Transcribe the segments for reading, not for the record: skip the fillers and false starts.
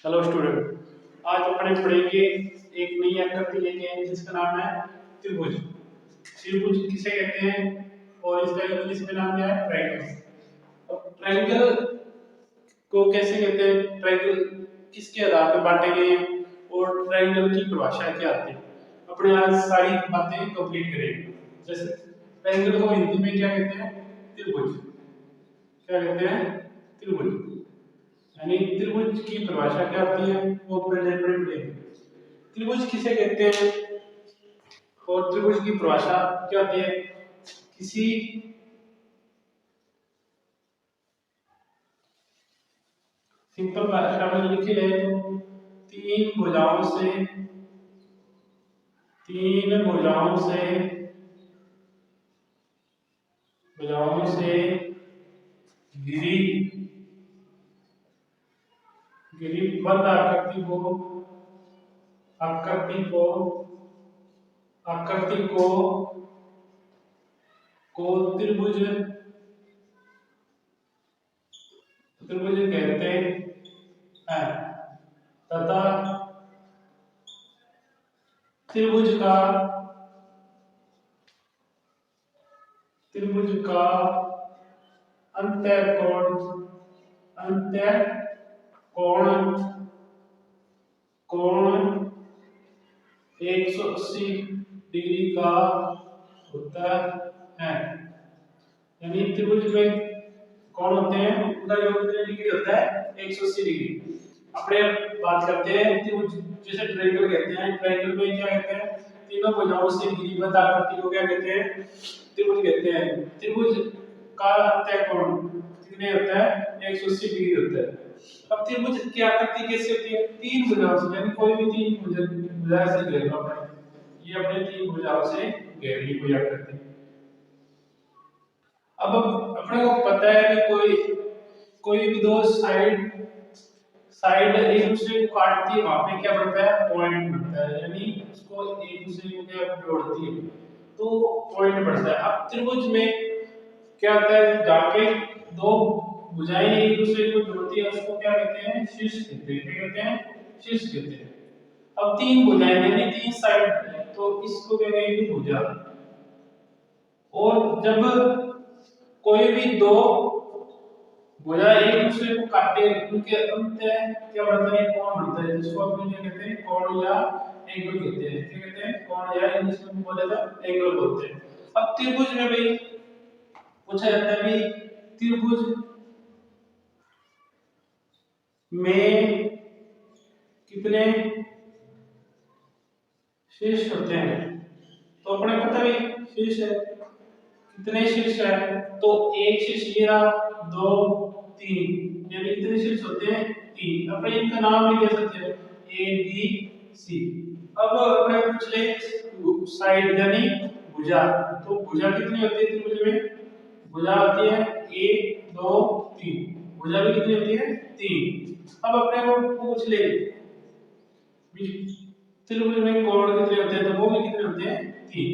Hello student, आज अपने पढ़ेंगे एक नई आकृति लेके आए जिसका नाम है त्रिभुज। त्रिभुज किसे कहते हैं और इसका इंग्लिश में नाम क्या है? ट्रायंगल। अब ट्रायंगल को कैसे कहते हैं, ट्रायंगल किसके आधार पर बांटे गए हैं और ट्रायंगल की परिभाषा क्या आती है, अपने आज सारी बातें कंप्लीट करेंगे। जैसे ट्रायंगल को हिंदी में क्या कहते हैं? त्रिभुज। क्या कहते हैं? त्रिभुज। यानी त्रिभुज की परिभाषा क्या होती है वो पहले पढ़ेंगे। त्रिभुज किसे कहते हैं और त्रिभुज की परिभाषा क्या होती है? किसी सिंपल भाषा में लिखे है तो तीन भुजाओं से घिरी बद्ध आकृति को त्रिभुज कहते हैं तथा त्रिभुज का अंत्य कोण 180 डिग्री का होता है। यानी त्रिभुज में कौन होते हैं उनका योग कितने डिग्री होता है? 180 डिग्री। अपने बात करते हैं त्रिभुज, जैसे ट्रायंगल कहते हैं। ट्रायंगल में क्या कहते हैं? तीनों भुजाओं से घिरी बद्ध आकृति को क्या कहते हैं? त्रिभुज कहते हैं। त्रिभुज का अंत्य कोण कितने होता है? 180 डिग्री होता है। अब त्रिभुज की आकृति कैसे होती है? तीन भुजाओं से, यानी कोई भी तीन भुजा से घेर लो अपने, ये अपने तीन भुजाओं से घेर ली हुई आकृति। अब अपने को पता है कि कोई भी दो साइड एक दूसरे को काटती है, वहां पे क्या बनता है? पॉइंट बनता है। यानी उसको एक दूसरे को क्या जोड़ती है तो पॉइंट बनता है। अब त्रिभुज में क्या होता है? जहाँ पे दो भुजाएं एक दूसरे को जोड़ती है उसको क्या कहते हैं? शीर्ष कहते हैं। क्या कहते हैं? शीर्ष कहते हैं। अब तीन भुजाएं यानी तीन साइड है तो इसको क्या कहेंगे? भुजा। और जब कोई भी दो भुजा एक दूसरे को काटते हैं उनके अंत्य क्या बनता है? कोण बनता है, जिसको अपन क्या कहते हैं? कोण या एंगल कहते हैं। क्या कहते हैं? कोण या इंग्लिश में बोले तो एंगल बोलते हैं। अब त्रिभुज में भाई पूछा जाता है भाई त्रिभुज में कितने शीर्ष होते हैं? तो अपने पता है शीर्ष है, कितने शीर्ष है? तो एक शीर्ष ये रहा, दो, तीन, यानी कितने शीर्ष होते हैं? तीन। अपने इनका नाम भी दे सकते हैं ए बी सी। अब अपने पूछ ले साइड यानी भुजा, तो भुजा कितनी होती है त्रिभुज में? भुजा होती है 1 2 3। भुजा भी कितनी होती है? 3। अब अपने को पूछ ले त्रिभुज में कोण कितने होते हैं? तो वो भी कितने होते हैं? 3।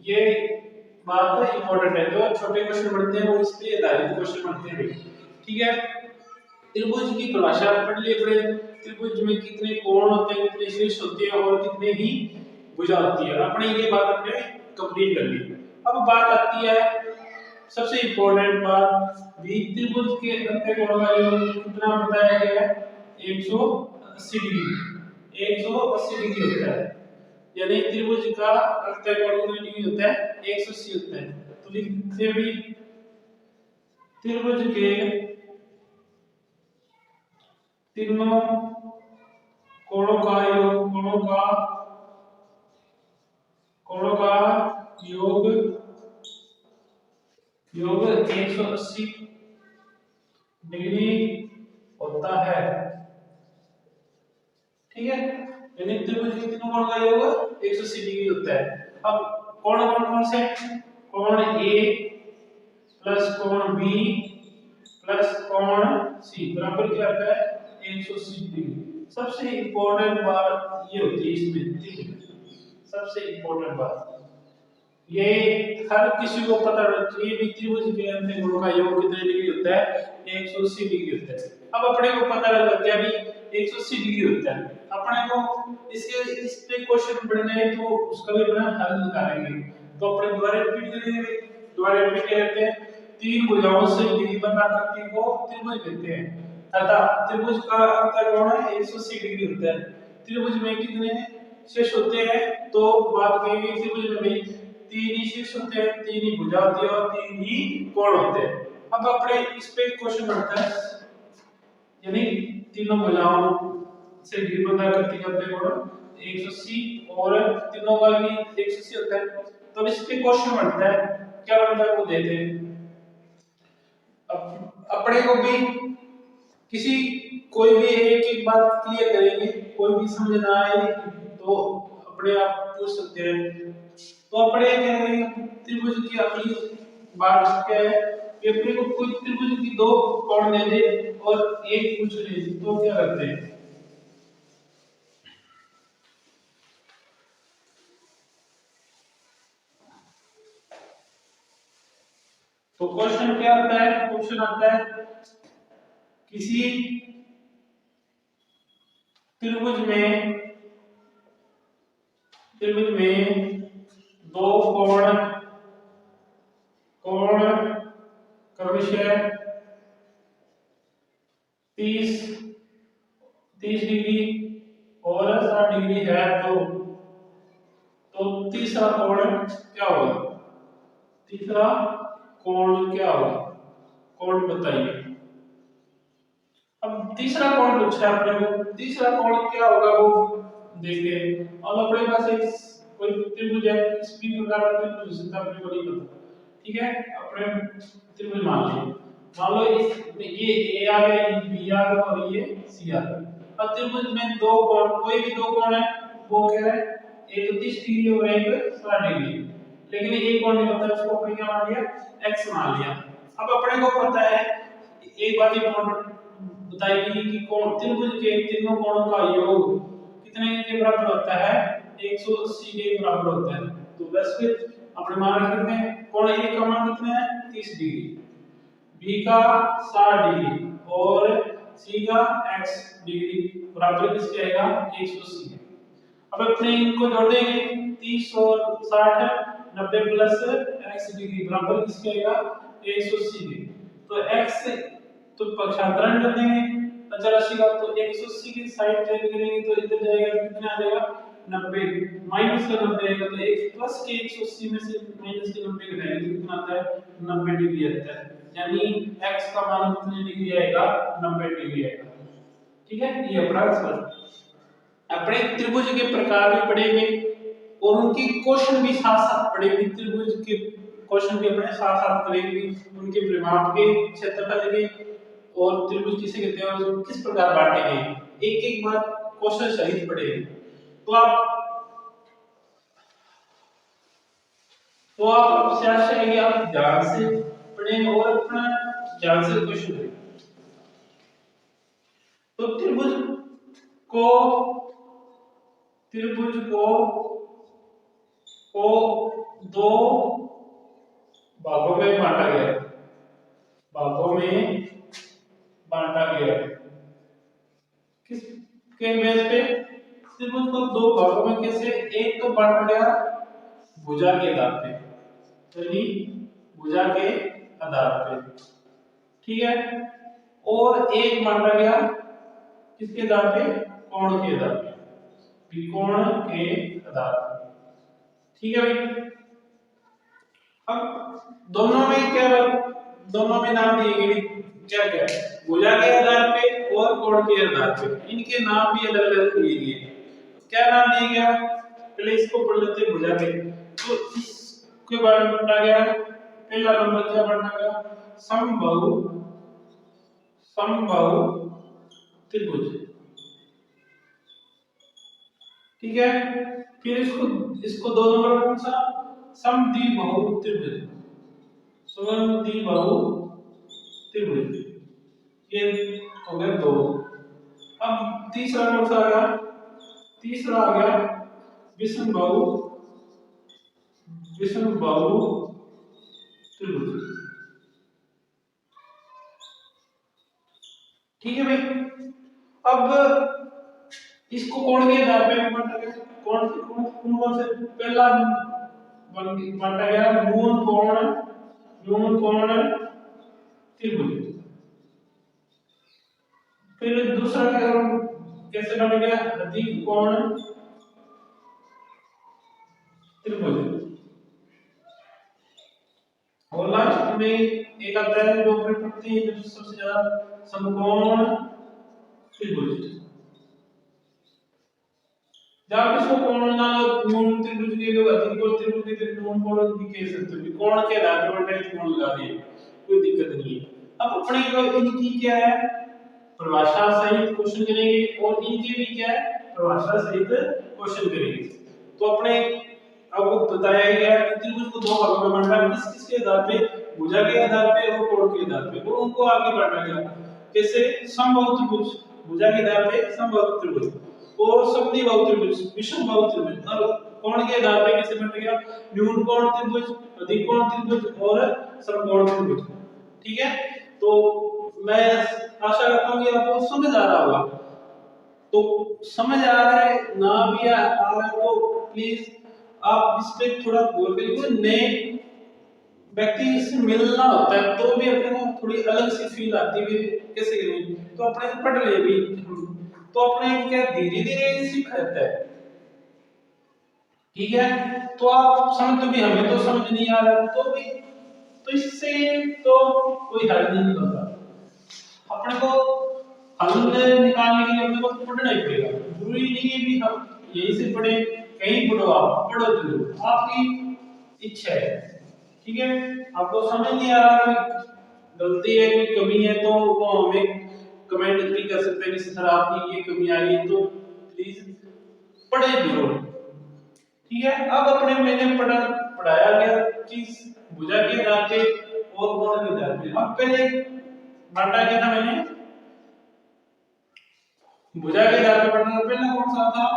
ये बात इंपॉर्टेंट है, जो छोटे क्वेश्चन बनते हैं वो इस पे आधारित क्वेश्चन बनते हैं। ठीक है, त्रिभुज की परिभाषा पढ़ लिए अपने। त्रिभुज में कितने कोण होते हैं, कितने शीर्ष होते हैं और कितने ही भुजा होती है। अपने ये बात अपने कंप्लीट कर ली। अब बात आती है सबसे इंपॉर्टेंट बात, त्रिभुज के अंत्य कोण का योग कितना बताया गया है? 180 डिग्री। 180 डिग्री होता है। यानी त्रिभुज का अंत्य कोण कितने डिग्री होता है? 180 होता है। तो लिखते भी त्रिभुज के तीनों कोणों का योग 180 डिग्री होता है। ठीक है, यानी त्रिभुज के तीनों कोण का योग 180 डिग्री होता है। अब कोण कौन से? कोण ए प्लस कोण बी प्लस कोण सी बराबर क्या होता है? 180 डिग्री। सबसे इंपॉर्टेंट बात ये होती है इसमें, सबसे इंपॉर्टेंट बात ये हर किसी को पता होना चाहिए कि त्रिभुज के अंत्य कोण का योग कितने डिग्री होता है? 180 डिग्री होता है। अब अपने को पता लग गया भी 180 डिग्री होता है। अपने को इसके इस पे क्वेश्चन बन जाए तो उसका भी अपना हल निकालेंगे। तो अपने दोबारा रिपीट करेंगे, दोबारा रिपीट करते हैं। तीन भुजाओं से घिरी बंद आकृति को त्रिभुज कहते हैं तथा त्रिभुज का अंतःकोण 180 डिग्री होता है। त्रिभुज में कितने शीर्ष होते हैं? तो बात करेंगे त्रिभुज में भाई तीन ही शीर्ष होते हैं, तीन ही भुजा होती है और तीन ही कोण होते हैं। अब अपने इस पे क्वेश्चन बनता है, यानी तीनों भुजाओं से घिरी बंद आकृति का अंतःकोण 180 और तीनों का भी 180 होता है। तो इस पे क्वेश्चन बनता है, क्या बनता है वो देते हैं। अपने को भी किसी कोई भी एक बात क्लियर करेंगे, कोई भी समझ ना आए तो अपने आप पूछ सकते हैं। तो अपने क्या करेंगे, त्रिभुज की अगली बात क्या है कि अपने को कोई त्रिभुज की दो कोण दे दे और एक पूछ ले तो क्या करते हैं। तो क्वेश्चन क्या आता है? क्वेश्चन आता है किसी त्रिभुज में दो कोण क्रमशः 30 डिग्री और 60 डिग्री है तो तीसरा कोण क्या होगा? तीसरा कोण क्या होगा? कोण बताइए। अब तीसरा कोण पूछा है अपने को, तीसरा कोण क्या होगा वो देखते हैं। और अपने पास एक कोई त्रिभुज है, इस भी प्रकार का त्रिभुज जिसका अपने को नहीं पता, ठीक है। अपने त्रिभुज मान लो इस ये ए आ गया, ये बी आ गया और ये सी आ गया। अब त्रिभुज में दो कोण, कोई भी दो कोण है वो क्या है, एक 30 डिग्री और एक 60 डिग्री, लेकिन एक कोण नहीं पता, उसको अपने क्या मान लिया, x मान लिया। अब अपने को पता है एक बात इंपॉर्टेंट बताएगी कि कोण त्रिभुज के तीनों कोणों का योग कितने के बराबर होता है? 180 के बराबर होता है। तो बस फिर अपने मान रखते हैं कोण ए का मान कितना है? 30 डिग्री, बी का 60 डिग्री और सी का x डिग्री बराबर किसके आएगा? 180। अब अपने इनको जोड़ देंगे, 30 और 60 90 प्लस x डिग्री बराबर किसके आएगा? 180 के। तो x तो पक्षांतरण कर देंगे अचर राशि का, तो 180 की साइड चेंज करेंगे तो इधर जाएगा, कितना आ जाएगा? 90 माइनस का 90 आएगा, तो एक प्लस के 180 में से माइनस के 90 घटाएंगे तो कितना आता है? 90 डिग्री आता है। यानी x का मान कितने डिग्री आएगा? 90 डिग्री आएगा। ठीक है, ये अपना सवाल। अपने त्रिभुज के प्रकार भी पढ़ेंगे और उनकी क्वेश्चन भी साथ साथ पढ़ेंगे। त्रिभुज के क्वेश्चन भी अपने साथ साथ करेंगे, उनके परिमाप के क्षेत्रफल के और त्रिभुज किसे कहते हैं और किस प्रकार बांटे हैं, एक एक बार क्वेश्चन सहित पढ़ेंगे। तो आप आपसे आशा है कि आप ध्यान से पढ़ेंगे और अपना ध्यान से क्वेश्चन करेंगे। तो त्रिभुज को दो भागों में बांटा गया है, किस के बेस पे? त्रिभुज को दो भागों में कैसे? एक तो बांटा गया भुजा के आधार पे, यानी भुजा के आधार पे, ठीक है। और एक बांटा गया किसके आधार पे? कोण के आधार पे, त्रिकोण के आधार पे, ठीक है भाई। अब दोनों में क्या बात, दोनों में नाम दिए गए क्या क्या? भुजा के आधार पे और कोण के आधार पे, इनके नाम भी अलग अलग दिए गए। क्या नाम दिया गया? पहले इसको पढ़ लेते हैं भुजा के। तो इसके बारे में पढ़ा गया, पहला नंबर क्या पढ़ा गया? समबाहु त्रिभुज, ठीक है। फिर इसको दो नंबर कौन सा? समद्विबाहु त्रिभुज, समद्विबाहु त्रिभुज, ये हो गए दो। अब तीसरा कौन सा आ गया? तीसरा आ गया विषमबाहु त्रिभुज, ठीक है भाई। अब इसको कोण के आधार पे बांटा गया, कौन कौन से पहला बांटा गया न्यून कोण त्रिभुज। फिर दूसरा कैसे बन गया अधिक कोण त्रिभुज। और लास्ट में एक आता है जो प्रकृति जो सबसे ज्यादा समकोण त्रिभुज। जब इसको कोण ना न्यून त्रिभुज के जो अधिक कोण त्रिभुज के न्यून कोण भी कह सकते हो, कोण के आधार पर उल्टा कोण लगा दिए, कोई दिक्कत नहीं है। अब अपने को इनकी क्या है परिभाषा सहित क्वेश्चन करेंगे और इनके भी क्या है परिभाषा सहित क्वेश्चन करेंगे। तो अपने आपको बताया गया कि त्रिभुज को दो भागों में बांटा है, किस किस के आधार पे, भुजा के आधार पे और कोण के आधार पे, और उनको आगे बांटा गया कैसे समबाहु त्रिभुज, भुजा के आधार पे समबाहु त्रिभुज और समद्विबाहु त्रिभुज, विषमबाहु त्रिभुज। और कोण के आधार पे कैसे बांटा गया न्यून कोण त्रिभुज, अधिक कोण त्रिभुज और समकोण त्रिभुज। ठीक है, तो मैं आशा करता हूं कि आपको समझ आ रहा होगा। तो समझ आ रहा है ना भी आ रहा है तो प्लीज आप इस पे थोड़ा गौर करिए। नए व्यक्ति से मिलना होता है तो भी अपने को थोड़ी अलग सी फील आती है, कैसे करेंगे तो अपने पढ़ ले भी, तो अपने क्या धीरे धीरे सीख जाता है। ठीक है, तो आप समझ तो भी हमें तो समझ नहीं आ रहा तो भी, तो इससे तो कोई हल नहीं निकलता। अपने को हल निकालने के लिए अपने को पढ़ना ही पड़ेगा। जरूरी नहीं है कि हम यहीं से पढ़े, कहीं पढ़ो, आप पढ़ो जरूर, आपकी इच्छा है। ठीक है, आपको समझ नहीं आ रहा, गलती है कोई कमी है तो वो हमें कमेंट भी कर सकते हैं कि सर आपकी ये कमी आ रही है, तो प्लीज पढ़े जरूर। ठीक है, अब अपने मैंने पढ़ाया गया कि भुजा के आधार पे और कोण के आधार पे। अब पहले बांटा क्या था मैंने भुजा के आधार पे बांटा, पहला कौन सा था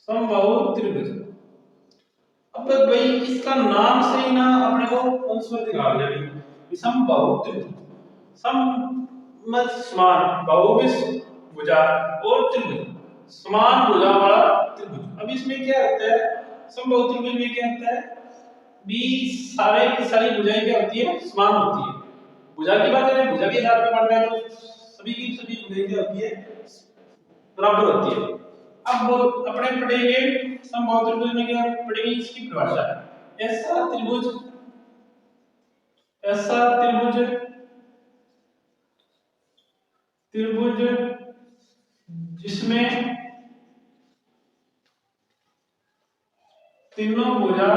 समबाहु त्रिभुज। अब भाई इसका नाम से ही ना अपने को अंशवत निकालना है। समबाहु त्रिभुज, सम मत समान, बाहु भी भुजा और त्रिभुज समान भुजा वाला त्रिभुज। अब इसमें क्या होता है समबाहु त्रिभुज में क्या होता है भी सारे की सारी भुजाएं क्या होती है समान होती है। भुजा की बात करें, भुजा के आधार पर बांटा है तो सभी की सभी भुजाएं क्या होती है बराबर होती है। अब अपने पढ़ेंगे समबाहु त्रिभुज में क्या पढ़ेंगे इसकी परिभाषा। ऐसा त्रिभुज जिसमें तीनों भुजा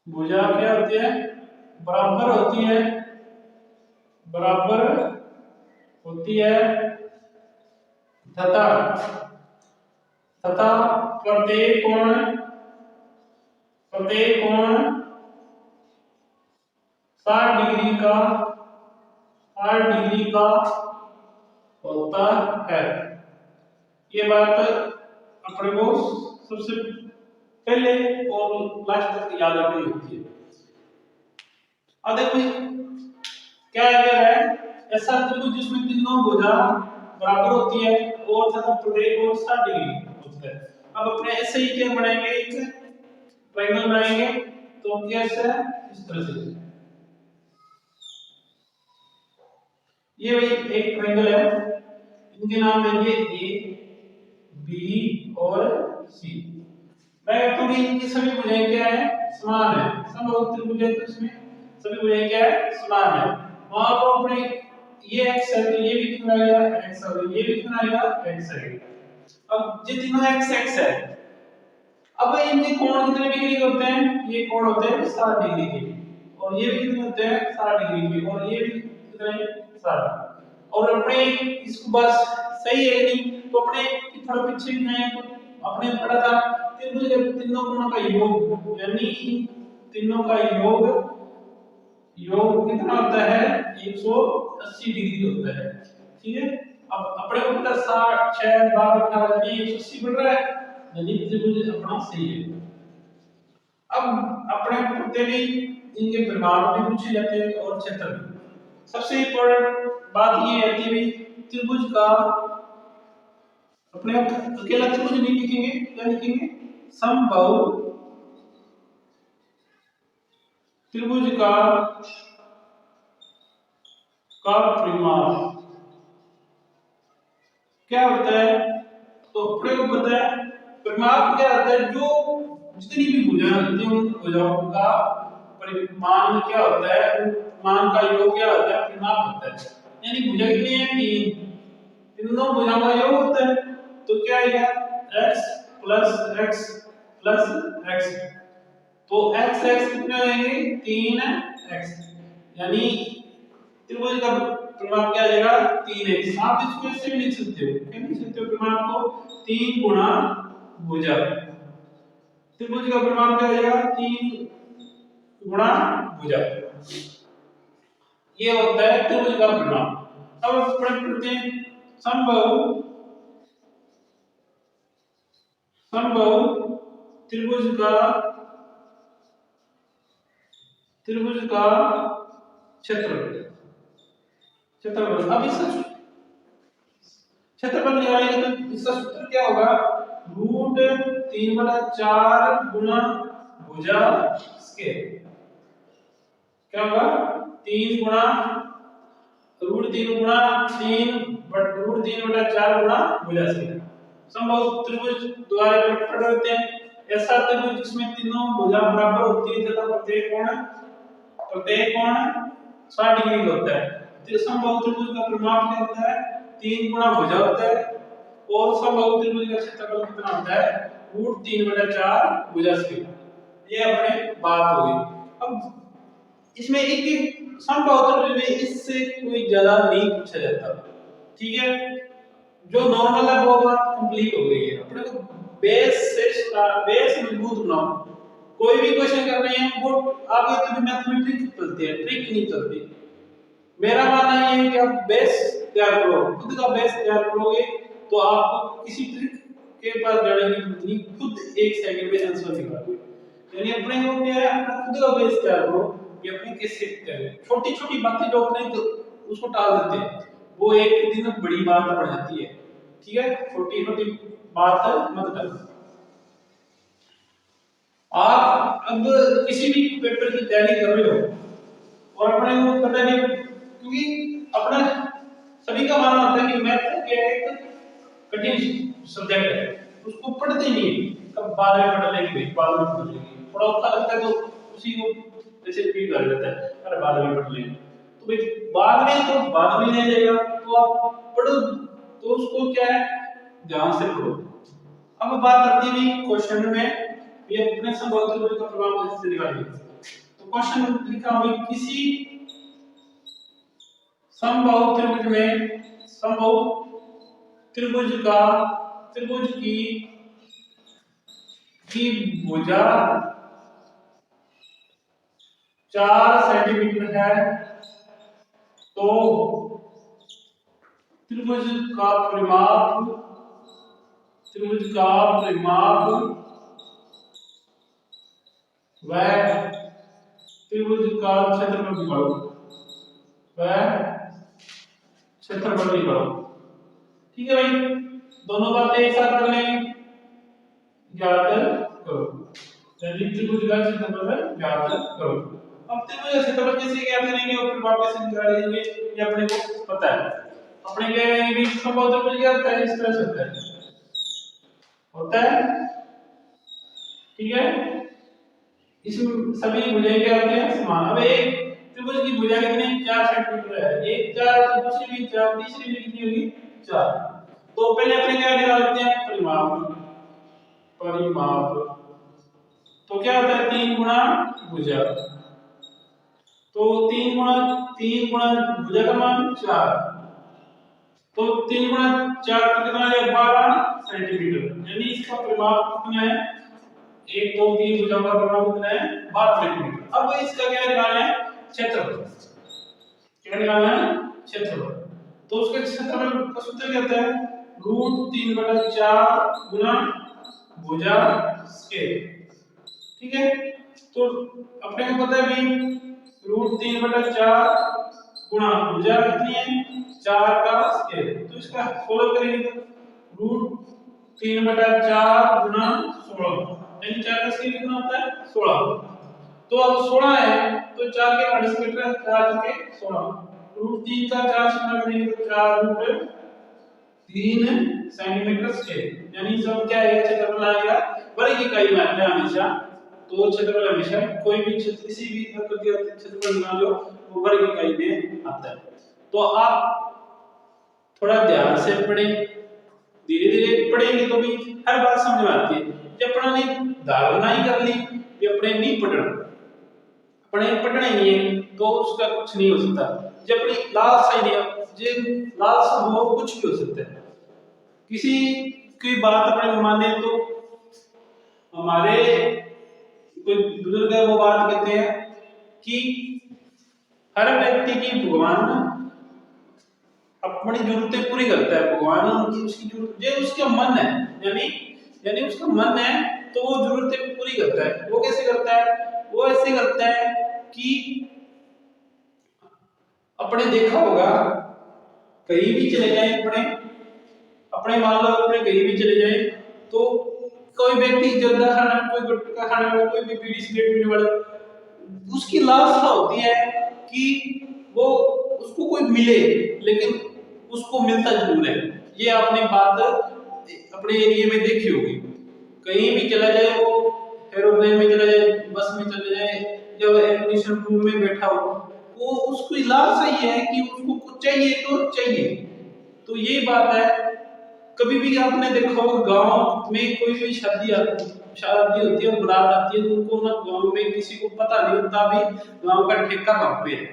क्या होती है बराबर होती है तथा प्रत्येक कोण 60 डिग्री का होता है। ये बात अपने को सबसे पहले और लास्ट तक याद रखनी होती है। अब देखो क्या है ऐसा त्रिभुज जिसमें तीनों भुजा बराबर होती है और तथा प्रत्येक कोण 60 डिग्री होता है। अब अपने ऐसे ही क्या बनाएंगे एक ट्रायंगल बनाएंगे, तो कैसे इस तरह से ये भाई एक ट्रायंगल है, इनके नाम देंगे ए बी और सी। मैं कहता हूं कि इनकी सभी भुजाएं क्या है समान है, समबाहु त्रिभुज है तो इसमें सभी भुजाएं क्या है समान है। वहां पर अपने ये x है तो ये भी कितना आएगा x और ये भी कितना आएगा x आएगा। अब ये तीनों x है, अब इनके कोण कितने डिग्री के होते हैं, ये कोण होते हैं 60 डिग्री के और ये भी कितने होते हैं 60 डिग्री के और ये भी कितने 60। और अपने इसको बस सही है नहीं तो अपने थोड़ा पीछे भी आए तो अपने पढ़ा था त्रिभुज के तीनों कोणों का योग, यानी तीनों का योग कितना होता है 180 डिग्री होता है। ठीक है, अब अपने को पता 60 6 12 18 यानी 180 बढ़ रहा है, यानी त्रिभुज अपना सही है। अब अपने पढ़ते भी इनके परिमाप भी पूछे जाते हैं और क्षेत्र भी। सबसे इम्पोर्टेंट बात ये है कि भाई त्रिभुज का अपने आप अकेला त्रिभुज नहीं लिखेंगे, क्या लिखेंगे? समबाहु त्रिभुज का परिमाप क्या होता है? तो अपने को पता है परिमाप क्या होता है, जो जितनी भी भुजाएं होती हैं उन भुजाओं का परिमाण क्या होता है, उन मान का योग क्या होता है, परिमाप होता है। यानी भुजा कितनी है? 3, तीनों भुजाओं का योग होता है। तो क्या आएगा? x plus x plus x। तो x x कितने आएंगे? 3x, यानी त्रिभुज का परिमाप क्या आ जाएगा? 3x। आप इसको ऐसे भी लिख सकते हो, क्या लिख सकते हो परिमाप को? 3 गुणा भुजा। त्रिभुज का परिमाप क्या आ जाएगा? 3 गुणा भुजा। ये होता है त्रिभुज का परिमाप। अब प्रश्न करते हैं समबाहु त्रिभुज का क्षेत्रफल। अब इसका क्षेत्रफल निकालेंगे तो इसका सूत्र क्या होगा? √3/4 गुणा भुजा स्क्वायर। क्या होगा? 3 गुणा √3 गुणा 3/4 गुणा भुजा स्क्वायर। समबाहु त्रिभुज द्वारा प्रकट होते हैं। ऐसा त्रिभुज जिसमें तीनों भुजा बराबर होती है तथा प्रत्येक कोण 60 डिग्री का होता है। तो समबाहु त्रिभुज का परिमाप क्या होता है? 3 गुणा भुजा होता है। और समबाहु त्रिभुज का क्षेत्रफल कितना होता है? √3/4 भुजा स्क्वायर। ये अपने बात हो गई। अब इसमें एक समबाहु त्रिभुज में इससे कोई ज्यादा नहीं पूछा जाता, ठीक है? जो नॉर्मल है वो बात कंप्लीट हो गई है। अपने को बेस मजबूत बनाओ। कोई भी क्वेश्चन कर रहे हैं वो आगे तो मैथमेटिक्स चलती है, ट्रिक नहीं चलती। मेरा मानना ये है कि आप बेस तैयार करो, खुद का बेस तैयार करोगे तो आपको किसी ट्रिक के पास जाने की जरूरत नहीं, खुद 1 सेकंड में आंसर निकालोगे। यानी अपने को क्या है, अपना खुद का बेस तैयार करो कि अपने कैसे करें। छोटी छोटी बातें जो अपने तो उसको टाल देते हैं, वो एक दिन बड़ी बात बन जाती है, ठीक है? छोटी छोटी बात मत करना। आप अब किसी भी पेपर की तैयारी कर रहे हो और अपने को पता नहीं, क्योंकि अपना सभी का मानना होता है कि मैथ क्या है, एक कठिन सब्जेक्ट है, उसको पढ़ते नहीं है। कब बाद में पढ़ लेंगे, बाद में पढ़ लेंगे, थोड़ा औखा लगता है तो उसी को जैसे रिपीट कर लेता है, अरे बाद में पढ़ लेंगे। तो भाई बाद में रह जाएगा, तो आप पढ़ो तो उसको क्या है, ध्यान से पढ़ो। अब बात करते हैं क्वेश्चन में, ये अपने समबाहु त्रिभुज का प्रभाव कैसे निकालेंगे। तो क्वेश्चन लिखा हुआ है, किसी समबाहु त्रिभुज की भुजा 4 सेंटीमीटर है, तो त्रिभुज का परिमाप वह त्रिभुज का क्षेत्रफल निकालो। ठीक है भाई, दोनों बातें एक साथ कर लेंगे, ज्ञात करो। त्रिभुज का क्षेत्रफल ज्ञात करो। अब त्रिभुज का क्षेत्रफल कैसे ज्ञात करेंगे और परिमाप कैसे निकालेंगे, ये अपने को पता है। अपने क्या करेंगे, समबाहु त्रिभुज क्या होता है, इस तरह से होता है, ठीक है? इसमें सभी भुजाएं क्या होती हैं, समान। अब एक त्रिभुज की भुजा कितनी, 4 सेंटीमीटर है। एक 4 तो दूसरी भी 4, तीसरी भी कितनी होगी, 4। तो पहले अपने क्या निकालते हैं, परिमाप। तो क्या होता है, 3 गुणा भुजा। तो 3 गुणा भुजा का मान 4, तो 3 गुणा 4 तो कितना है, 12 सेंटीमीटर। यानी इसका परिमाप कितना है, 1 2 3 भुजाओं का परिमाप कितना है, 12 सेंटीमीटर। अब इसका क्या निकालना है, क्षेत्रफल। क्या निकालना है, क्षेत्रफल। तो उसके क्षेत्रफल का सूत्र क्या होता है, √3/4 गुना भुजा स्क्वायर। ठीक है? तो अपने को पता है भी √3/4 गुणा भुजा कितनी है 4 का स्क्वायर, तो इसका सोल्व करेंगे तो √3/4 गुणा 16 यानी 4 का स्क्वायर कितना होता है 16। तो अब 16 है तो 4 के मल्टीप्लाई 4 के 16 √3 का 4 से गुणा करेंगे तो 4√3 सेंटीमीटर स्क्वायर, यानी सब क्या आएगा क्षेत्रफल आएगा वर्ग इकाई में आता है हमेशा। तो क्षेत्रफल हमेशा कोई भी क्षेत्र किसी भी प्रकृति का क्षेत्रफल मान लो वो वर्ग इकाई में आता है। तो आप थोड़ा ध्यान से पढ़ें, धीरे धीरे पढ़ेंगे तो भी हर बात समझ में आती है। जब अपना ने धारणा ही कर ली कि अपने नहीं पढ़ना, अपने पढ़ना ही नहीं है तो उसका कुछ नहीं हो सकता। जब अपनी लालसा ही नहीं, जो लालसा हो कुछ भी हो सकता है। किसी की बात अपने माने तो हमारे कोई बुजुर्ग है वो बात कहते हैं कि हर व्यक्ति की भगवान अपनी जरूरतें पूरी करता है। भगवान उनकी उसकी जरूरत जो उसका मन है, यानी उसका मन है तो वो जरूरतें पूरी करता है। वो कैसे करता है? वो ऐसे करता है कि अपने देखा होगा कहीं भी चले जाए, अपने मान लो अपने कहीं भी चले जाए तो कोई व्यक्ति जर्दा खाना, कोई गुटखा खाने वाला, कोई भी बीड़ी सिगरेट पीने वाला, उसकी लालसा होती है कि वो उसको कोई मिले लेकिन उसको मिलता जरूर है। ये आपने बात अपने एरिया में देखी होगी। कहीं भी चला जाए, वो एरोप्लेन में चला जाए, बस में चले जाए, जब एयर कंडीशन रूम में बैठा हो, वो उसको लालसा ये है कि उसको कुछ चाहिए तो चाहिए। तो ये बात है। कभी भी आपने देखा होगा गांव में कोई भी शादी होती है, बारात आती है तो उनको ना गांव में किसी को पता नहीं होता भी गांव का ठेका कहाँ पे है,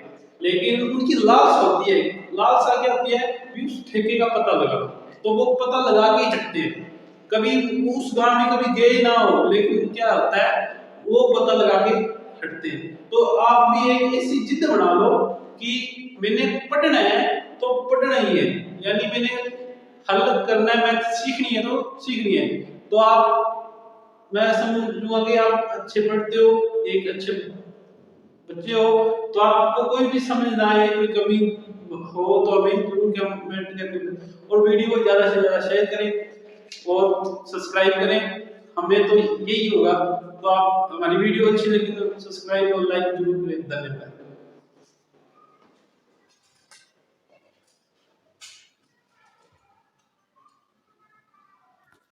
लेकिन उनकी लालसा होती है। लालसा क्या होती है भी उस ठेके का पता लगा, तो वो पता लगा के हटते हैं। कभी उस गांव में कभी गए ना हो लेकिन क्या होता है वो पता लगा के हटते हैं। तो आप भी एक ऐसी जिद बना लो कि मैंने पढ़ना है तो पढ़ना ही है, यानी मैंने हल करना है, मैथ सीखनी है तो सीखनी है। तो आप, मैं समझूंगा कि आप अच्छे पढ़ते हो, एक अच्छे बच्चे हो, तो आपको कोई भी समझ ना आए, कोई कमी हो तो हमें जरूर कमेंट करें और वीडियो को ज्यादा से ज्यादा शेयर करें और सब्सक्राइब करें। हमें तो यही होगा। तो आप हमारी वीडियो अच्छी लगी तो सब्सक्राइब और लाइक जरूर करें। धन्यवाद।